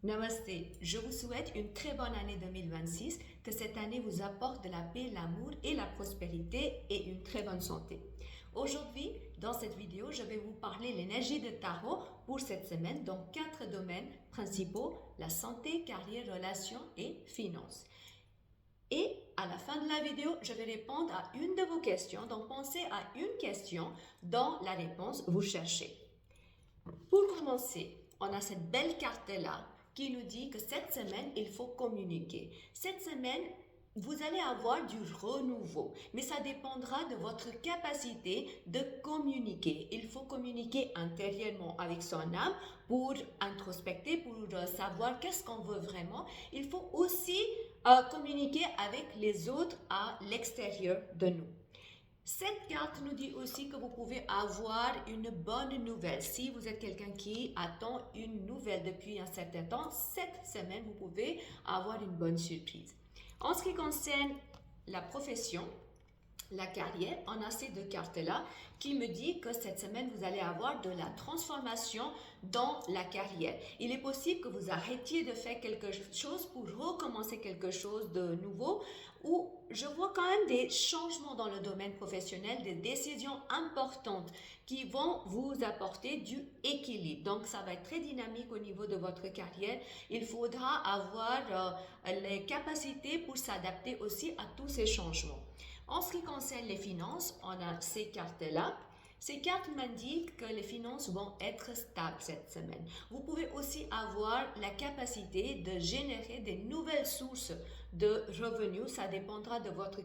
Namasté, je vous souhaite une très bonne année 2026, que cette année vous apporte de la paix, l'amour et la prospérité et une très bonne santé. Aujourd'hui, dans cette vidéo, je vais vous parler de l'énergie de tarot pour cette semaine dans 4 domaines principaux, la santé, carrière, relations et finances. Et à la fin de la vidéo, je vais répondre à une de vos questions, donc pensez à une question dont la réponse vous cherchez. Pour commencer, on a cette belle carte-là qui nous dit que cette semaine, il faut communiquer. Cette semaine, vous allez avoir du renouveau, mais ça dépendra de votre capacité de communiquer. Il faut communiquer intérieurement avec son âme pour introspecter, pour savoir qu'est-ce qu'on veut vraiment. Il faut aussi communiquer avec les autres à l'extérieur de nous. Cette carte nous dit aussi que vous pouvez avoir une bonne nouvelle. Si vous êtes quelqu'un qui attend une nouvelle depuis un certain temps, cette semaine, vous pouvez avoir une bonne surprise. En ce qui concerne la profession, la carrière, on a ces deux cartes-là qui me dit que cette semaine, vous allez avoir de la transformation dans la carrière. Il est possible que vous arrêtiez de faire quelque chose pour recommencer quelque chose de nouveau, ou je vois quand même des changements dans le domaine professionnel, des décisions importantes qui vont vous apporter du équilibre. Donc, ça va être très dynamique au niveau de votre carrière. Il faudra avoir les capacités pour s'adapter aussi à tous ces changements. En ce qui concerne les finances, on a ces cartes-là. Ces cartes m'indiquent que les finances vont être stables cette semaine. Vous pouvez aussi avoir la capacité de générer des nouvelles sources de revenus. Ça dépendra de votre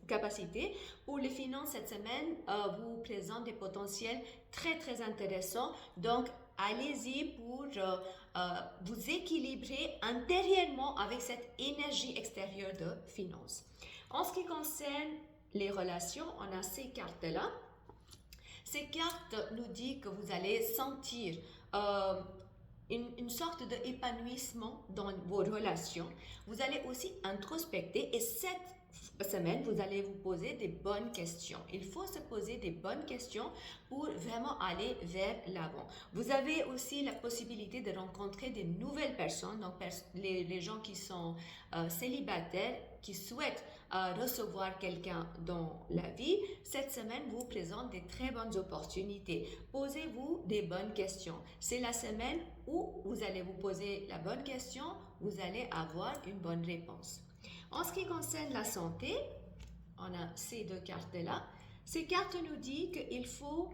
capacité. Pour les finances, cette semaine, vous présente des potentiels très, très intéressants. Donc, allez-y pour vous équilibrer intérieurement avec cette énergie extérieure de finances. En ce qui concerne les relations, on a ces cartes-là. Ces cartes nous disent que vous allez sentir une sorte d'épanouissement dans vos relations. Vous allez aussi introspecter et cette semaine, vous allez vous poser des bonnes questions. Il faut se poser des bonnes questions pour vraiment aller vers l'avant. Vous avez aussi la possibilité de rencontrer des nouvelles personnes, donc les gens qui sont célibataires, qui souhaitent recevoir quelqu'un dans la vie. Cette semaine vous présente des très bonnes opportunités. Posez-vous des bonnes questions. C'est la semaine où vous allez vous poser la bonne question, vous allez avoir une bonne réponse. En ce qui concerne la santé, on a ces deux cartes-là. Ces cartes nous disent qu'il faut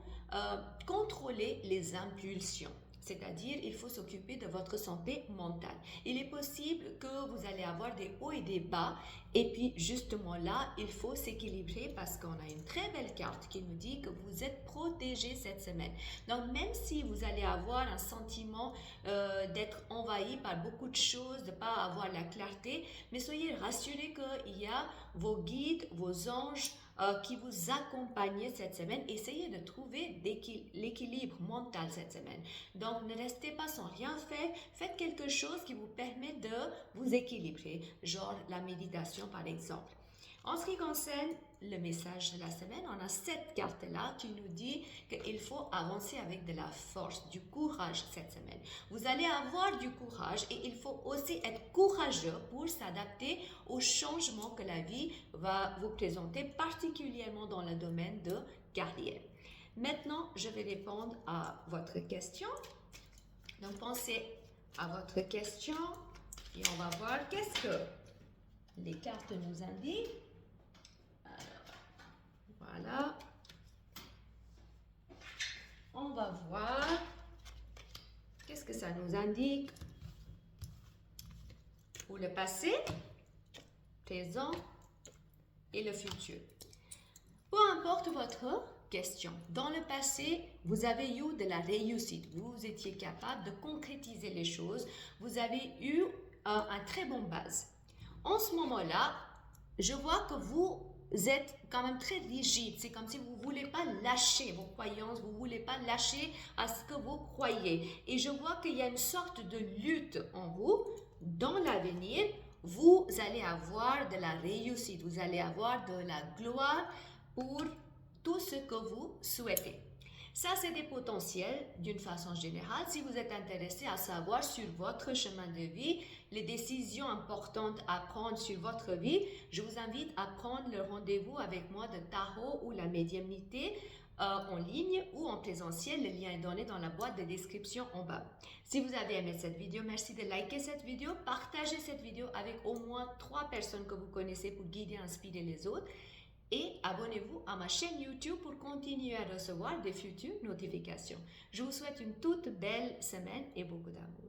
contrôler les impulsions. C'est-à-dire, il faut s'occuper de votre santé mentale. Il est possible que vous allez avoir des hauts et des bas. Et puis, justement là, il faut s'équilibrer parce qu'on a une très belle carte qui nous dit que vous êtes protégé cette semaine. Donc, même si vous allez avoir un sentiment d'être envahi par beaucoup de choses, de ne pas avoir la clarté, mais soyez rassurés qu'il y a vos guides, vos anges, qui vous accompagnent cette semaine. Essayez de trouver l'équilibre mental cette semaine. Donc, ne restez pas sans rien faire. Faites quelque chose qui vous permet de vous équilibrer, genre la méditation par exemple. En ce qui concerne le message de la semaine, on a cette carte-là qui nous dit qu'il faut avancer avec de la force, du courage cette semaine. Vous allez avoir du courage et il faut aussi être courageux pour s'adapter aux changements que la vie va vous présenter, particulièrement dans le domaine de carrière. Maintenant, je vais répondre à votre question. Donc, pensez à votre question et on va voir qu'est-ce que les cartes nous indiquent. Voilà. On va voir qu'est-ce que ça nous indique pour le passé, présent et le futur. Peu importe votre question. Dans le passé, vous avez eu de la réussite. Vous étiez capable de concrétiser les choses. Vous avez eu un très bon base. En ce moment-là, je vois que vous êtes quand même très rigide. C'est comme si vous ne voulez pas lâcher vos croyances, vous ne voulez pas lâcher à ce que vous croyez. Et je vois qu'il y a une sorte de lutte en vous. Dans l'avenir, vous allez avoir de la réussite, vous allez avoir de la gloire pour tout ce que vous souhaitez. Ça, c'est des potentiels d'une façon générale. Si vous êtes intéressé à savoir sur votre chemin de vie, les décisions importantes à prendre sur votre vie, je vous invite à prendre le rendez-vous avec moi de tarot ou la médiumnité en ligne ou en présentiel. Le lien est donné dans la boîte de description en bas. Si vous avez aimé cette vidéo, merci de liker cette vidéo, partagez cette vidéo avec au moins 3 personnes que vous connaissez pour guider et inspirer les autres. Et abonnez-vous à ma chaîne YouTube pour continuer à recevoir des futures notifications. Je vous souhaite une toute belle semaine et beaucoup d'amour.